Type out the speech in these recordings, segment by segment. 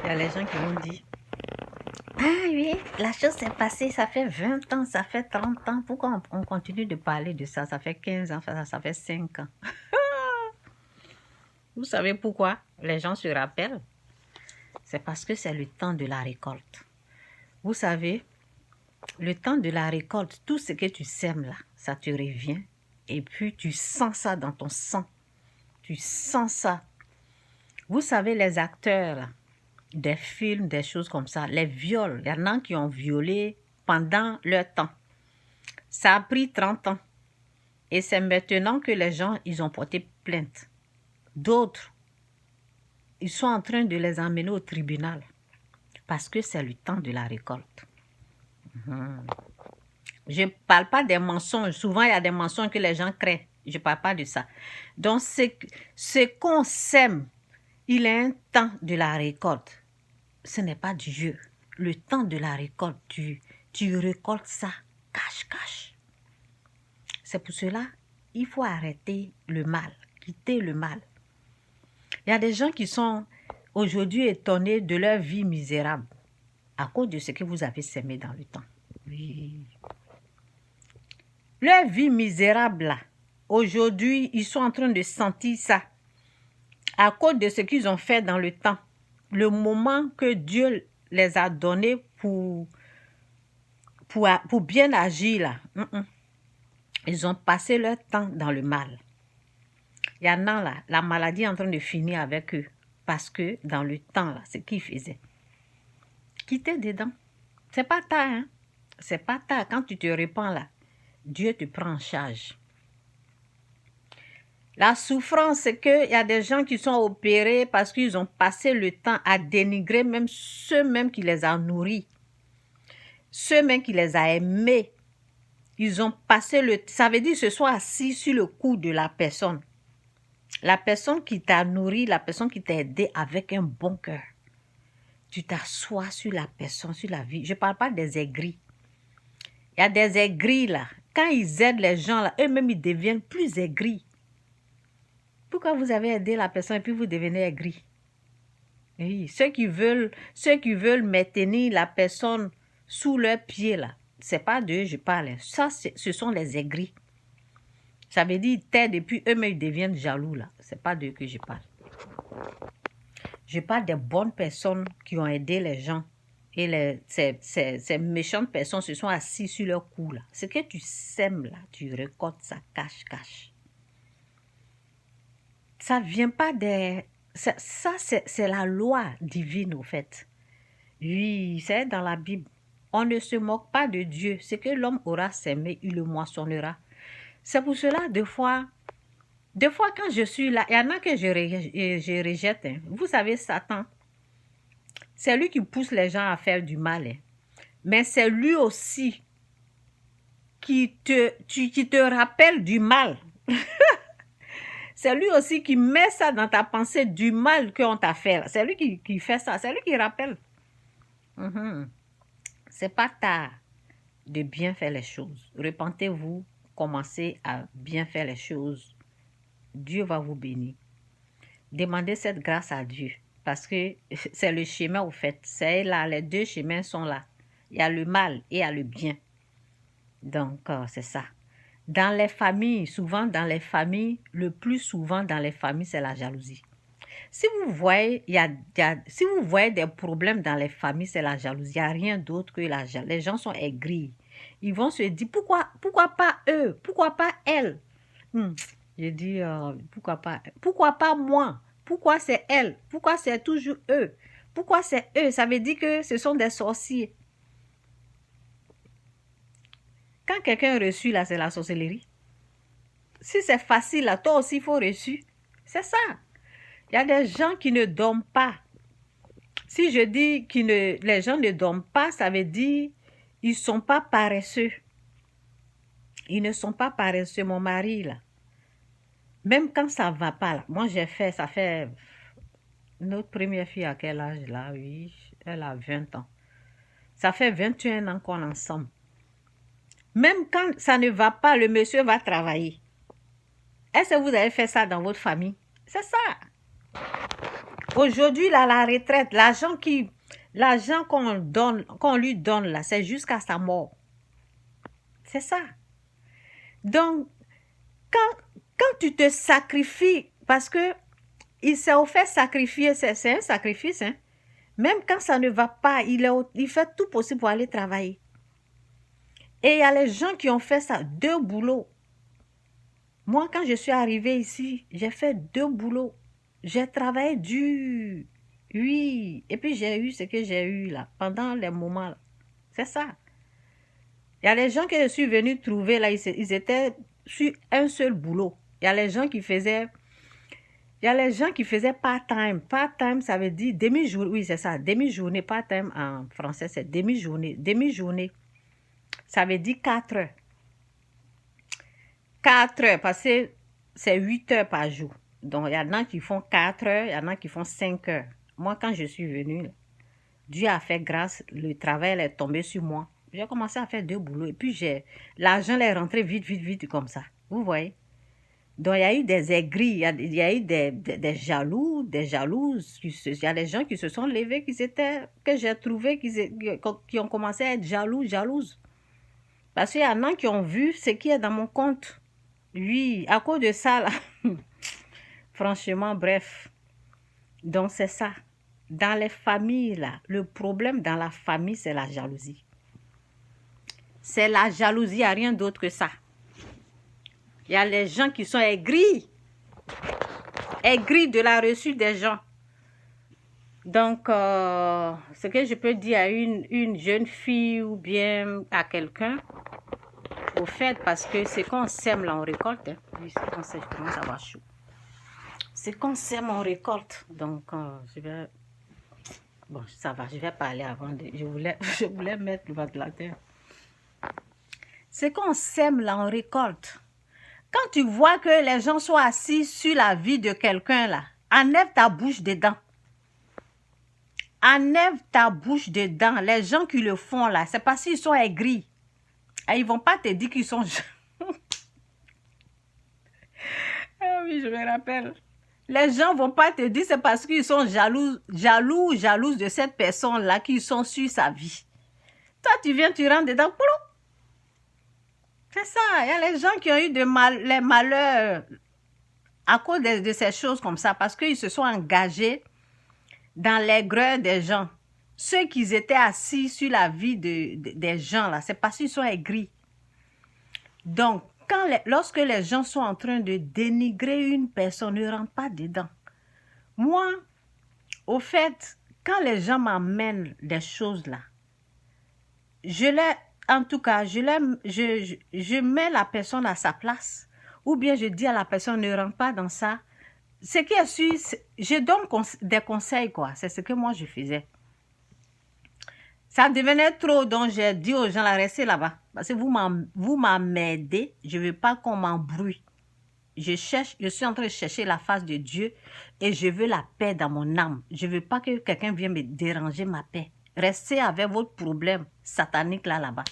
Il y a les gens qui vont dire, ah oui, la chose s'est passée, ça fait 20 ans, ça fait 30 ans. Pourquoi on continue de parler de ça? Ça fait 15 ans, ça fait 5 ans. Vous savez pourquoi les gens se rappellent? C'est parce que c'est le temps de la récolte. Vous savez, le temps de la récolte, tout ce que tu sèmes là, ça te revient. Et puis tu sens ça dans ton sang. Tu sens ça. Vous savez, les acteurs là, des films, des choses comme ça, les viols, il y en a qui ont violé pendant leur temps. Ça a pris 30 ans. Et c'est maintenant que les gens, ils ont porté plainte. D'autres, ils sont en train de les emmener au tribunal parce que c'est le temps de la récolte. Je ne parle pas des mensonges. Souvent, il y a des mensonges que les gens créent. Je ne parle pas de ça. Donc, ce qu'on sème, il est un temps de la récolte. Ce n'est pas du jeu. Le temps de la récolte, tu récoltes ça, cache. C'est pour cela, il faut arrêter le mal, quitter le mal. Il y a des gens qui sont aujourd'hui étonnés de leur vie misérable à cause de ce que vous avez sémé dans le temps. Oui. Leur vie misérable, là, aujourd'hui, ils sont en train de sentir ça à cause de ce qu'ils ont fait dans le temps. Le moment que Dieu les a donnés pour bien agir, là. Ils ont passé leur temps dans le mal. Il y en a là, la maladie est en train de finir avec eux parce que dans le temps, là, ce qu'ils faisaient. Quitter dedans. C'est pas tard, hein. C'est pas tard. Quand tu te répands là, Dieu te prend en charge. La souffrance, c'est qu'il y a des gens qui sont opérés parce qu'ils ont passé le temps à dénigrer même ceux-mêmes qui les ont nourris. Ceux-mêmes qui les ont aimés. Ils ont passé le temps. Ça veut dire se sont assis sur le cou de la personne. La personne qui t'a nourri, la personne qui t'a aidé avec un bon cœur. Tu t'assois sur la personne, sur la vie. Je ne parle pas des aigris. Il y a des aigris là. Quand ils aident les gens là, eux-mêmes ils deviennent plus aigris. Pourquoi vous avez aidé la personne et puis vous devenez aigri? Oui, ceux qui veulent maintenir la personne sous leurs pieds là, c'est pas d'eux je parle. Ça, ce sont les aigris. Ça veut dire ils t'aident et puis eux-mêmes ils deviennent jaloux là. C'est pas d'eux que je parle. Je parle des bonnes personnes qui ont aidé les gens. Et ces méchantes personnes se sont assises sur leur cou là. Ce que tu sèmes là, tu récoltes ça cache. Ça vient pas des... Ça c'est la loi divine au fait. Oui, c'est dans la Bible. On ne se moque pas de Dieu. Ce que l'homme aura sémé, il le moissonnera. C'est pour cela, des fois quand je suis là, il y en a que je rejette. Hein. Vous savez, Satan, c'est lui qui pousse les gens à faire du mal. Hein. Mais c'est lui aussi qui te rappelle du mal. C'est lui aussi qui met ça dans ta pensée du mal qu'on t'a fait. C'est lui qui fait ça. C'est lui qui rappelle. C'est pas tard de bien faire les choses. Repentez-vous, commencez à bien faire les choses. Dieu va vous bénir. Demandez cette grâce à Dieu. Parce que c'est le chemin au fait. C'est là, les deux chemins sont là. Il y a le mal et il y a le bien. Donc, c'est ça. Dans les familles, le plus souvent dans les familles, c'est la jalousie. Si vous voyez, si vous voyez des problèmes dans les familles, c'est la jalousie. Il n'y a rien d'autre que la jalousie. Les gens sont aigris. Ils vont se dire, pourquoi pas eux? Pourquoi pas elle? Je dis, pourquoi pas moi? Pourquoi c'est elle? Pourquoi c'est toujours eux? Pourquoi c'est eux? Ça veut dire que ce sont des sorciers. Quand quelqu'un est reçu, là, c'est la sorcellerie. Si c'est facile, là, toi aussi, il faut reçu. C'est ça. Il y a des gens qui ne dorment pas. Si je dis que les gens ne dorment pas, ça veut dire ils ne sont pas paresseux. Ils ne sont pas paresseux. Mon mari, là, même quand ça ne va pas, là, moi j'ai fait, ça fait... Notre première fille, à quel âge, là? Oui, elle a 20 ans. Ça fait 21 ans qu'on est ensemble. Même quand ça ne va pas, le monsieur va travailler. Est-ce que vous avez fait ça dans votre famille? C'est ça. Aujourd'hui, là, la retraite, l'argent qu'on lui donne, là, c'est jusqu'à sa mort. C'est ça. Donc, quand tu te sacrifies, parce que il s'est offert sacrifier, c'est un sacrifice, hein. Même quand ça ne va pas, il fait tout possible pour aller travailler. Et il y a les gens qui ont fait ça, 2 boulots. Moi, quand je suis arrivée ici, j'ai fait 2 boulots. J'ai travaillé dur. Oui. Et puis j'ai eu ce que j'ai eu là, pendant les moments là. C'est ça. Il y a les gens que je suis venue trouver là, ils étaient sur un seul boulot. Il y a les gens qui faisaient part-time. Part-time, ça veut dire demi-journée. Oui, c'est ça. Demi-journée. Part-time en français, c'est demi-journée. Demi-journée, ça veut dire 4 heures. 4 heures, parce que c'est 8 heures par jour. Donc, il y en a qui font 4 heures, il y en a qui font 5 heures. Moi, quand je suis venue, Dieu a fait grâce, le travail est tombé sur moi. J'ai commencé à faire 2 boulots et puis l'argent est rentré vite, vite, vite comme ça. Vous voyez? Donc, il y a eu des aigris, il y a eu des jaloux, des jalouses. Il y a des gens qui se sont levés, que j'ai trouvé, qui ont commencé à être jalouses. Parce qu'il y en a qui ont vu ce qui est dans mon compte. Oui, à cause de ça, là. Franchement, bref. Donc, c'est ça. Dans les familles, là, le problème dans la famille, c'est la jalousie. C'est la jalousie, il n'y a rien d'autre que ça. Il y a les gens qui sont aigris de la reçue des gens. Donc, ce que je peux dire à une jeune fille ou bien à quelqu'un, au fait, parce que c'est qu'on sème, là, on récolte. Hein. Oui, c'est qu'on sème, je commence à avoir chaud. C'est qu'on sème, on récolte. Donc, je vais... Bon, ça va, je vais parler avant. Je voulais mettre le ventilateur. C'est qu'on sème, là, on récolte. Quand tu vois que les gens sont assis sur la vie de quelqu'un, là, enlève ta bouche dedans. Enlève ta bouche dedans. Les gens qui le font, là, c'est parce qu'ils sont aigris. Et ils ne vont pas te dire qu'ils sont... Ah oui, je me rappelle. Les gens ne vont pas te dire c'est parce qu'ils sont jalouses de cette personne-là qu'ils sont sur sa vie. Toi, tu viens, tu rentres dedans. C'est ça. Il y a les gens qui ont eu les malheurs à cause de ces choses comme ça parce qu'ils se sont engagés dans l'aigreur des gens. Ceux qui étaient assis sur la vie des gens, là, c'est parce qu'ils sont aigris. Donc, lorsque les gens sont en train de dénigrer une personne, ne rentre pas dedans. Moi, au fait, quand les gens m'amènent des choses là, en tout cas, je mets la personne à sa place. Ou bien je dis à la personne, ne rentre pas dans ça. Ce qui est sûr, je donne des conseils, quoi. C'est ce que moi je faisais. Ça devenait trop, donc j'ai dit aux gens, là, restez là-bas. Parce que vous m'emmerdez, je ne veux pas qu'on m'embrouille. Je suis en train de chercher la face de Dieu et je veux la paix dans mon âme. Je ne veux pas que quelqu'un vienne me déranger ma paix. Restez avec votre problème satanique là-bas.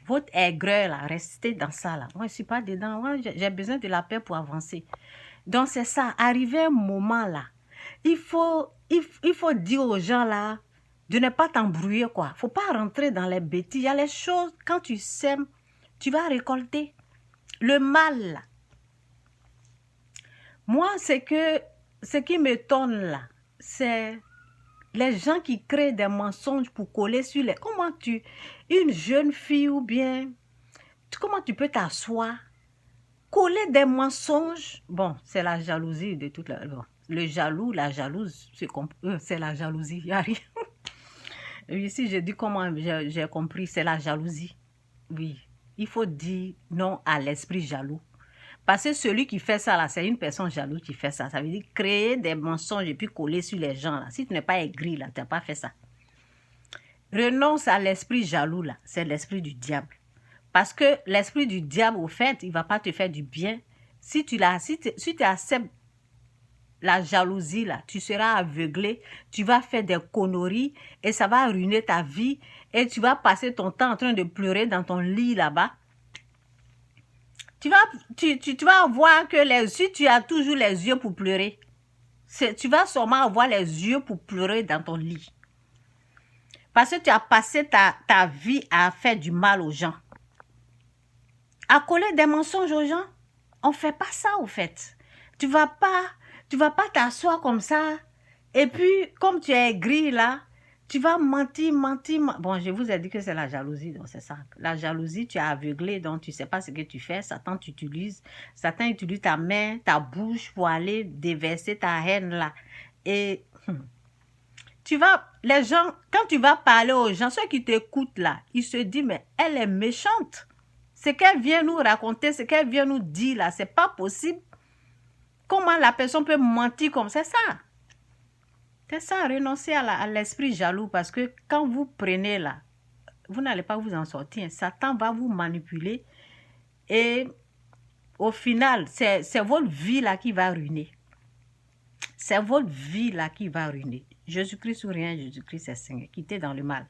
Votre aigreur, là, restez dans ça, là. Moi, je ne suis pas dedans. Moi, j'ai besoin de la paix pour avancer. Donc, c'est ça. Arrivé un moment, là, il faut dire aux gens, là, de ne pas t'embrouiller, quoi. Il ne faut pas rentrer dans les bêtises. Il y a les choses, quand tu sèmes, tu vas récolter. Le mal, là. Moi, ce qui m'étonne, là, c'est les gens qui créent des mensonges pour coller sur les... Une jeune fille ou bien... Comment tu peux t'asseoir, coller des mensonges? Bon, c'est la jalousie de toute la... Bon, le jaloux, la jalouse, c'est la jalousie. Il n'y a rien. Ici, je dis comment j'ai compris, c'est la jalousie. Oui, il faut dire non à l'esprit jaloux. Parce que celui qui fait ça, là, c'est une personne jalouse qui fait ça. Ça veut dire créer des mensonges et puis coller sur les gens. Là. Si tu n'es pas aigri, là, tu n'as pas fait ça. Renonce à l'esprit jaloux, là. C'est l'esprit du diable. Parce que l'esprit du diable, au fait, il ne va pas te faire du bien. Si tu acceptes la jalousie, là, tu seras aveuglé, tu vas faire des conneries et ça va ruiner ta vie et tu vas passer ton temps en train de pleurer dans ton lit là-bas. Tu vas voir que si tu as toujours les yeux pour pleurer, Tu vas sûrement avoir les yeux pour pleurer dans ton lit. Parce que tu as passé ta vie à faire du mal aux gens. À coller des mensonges aux gens. On ne fait pas ça, au fait. Tu vas pas t'asseoir comme ça. Et puis, comme tu es gris là, tu vas mentir. Bon, je vous ai dit que c'est la jalousie, donc c'est ça. La jalousie, tu es aveuglé, donc tu ne sais pas ce que tu fais. Satan utilise ta main, ta bouche pour aller déverser ta haine là. Et les gens, quand tu vas parler aux gens, ceux qui t'écoutent là, ils se disent, mais elle est méchante. Ce qu'elle vient nous raconter, ce qu'elle vient nous dire là, c'est pas possible. Comment la personne peut mentir comme ça? C'est ça, renoncer à l'esprit jaloux, parce que quand vous prenez là, vous n'allez pas vous en sortir. Satan va vous manipuler et au final, c'est votre vie là qui va ruiner. C'est votre vie là qui va ruiner. Jésus-Christ ou rien, Jésus-Christ est Seigneur. Quittez dans le mal.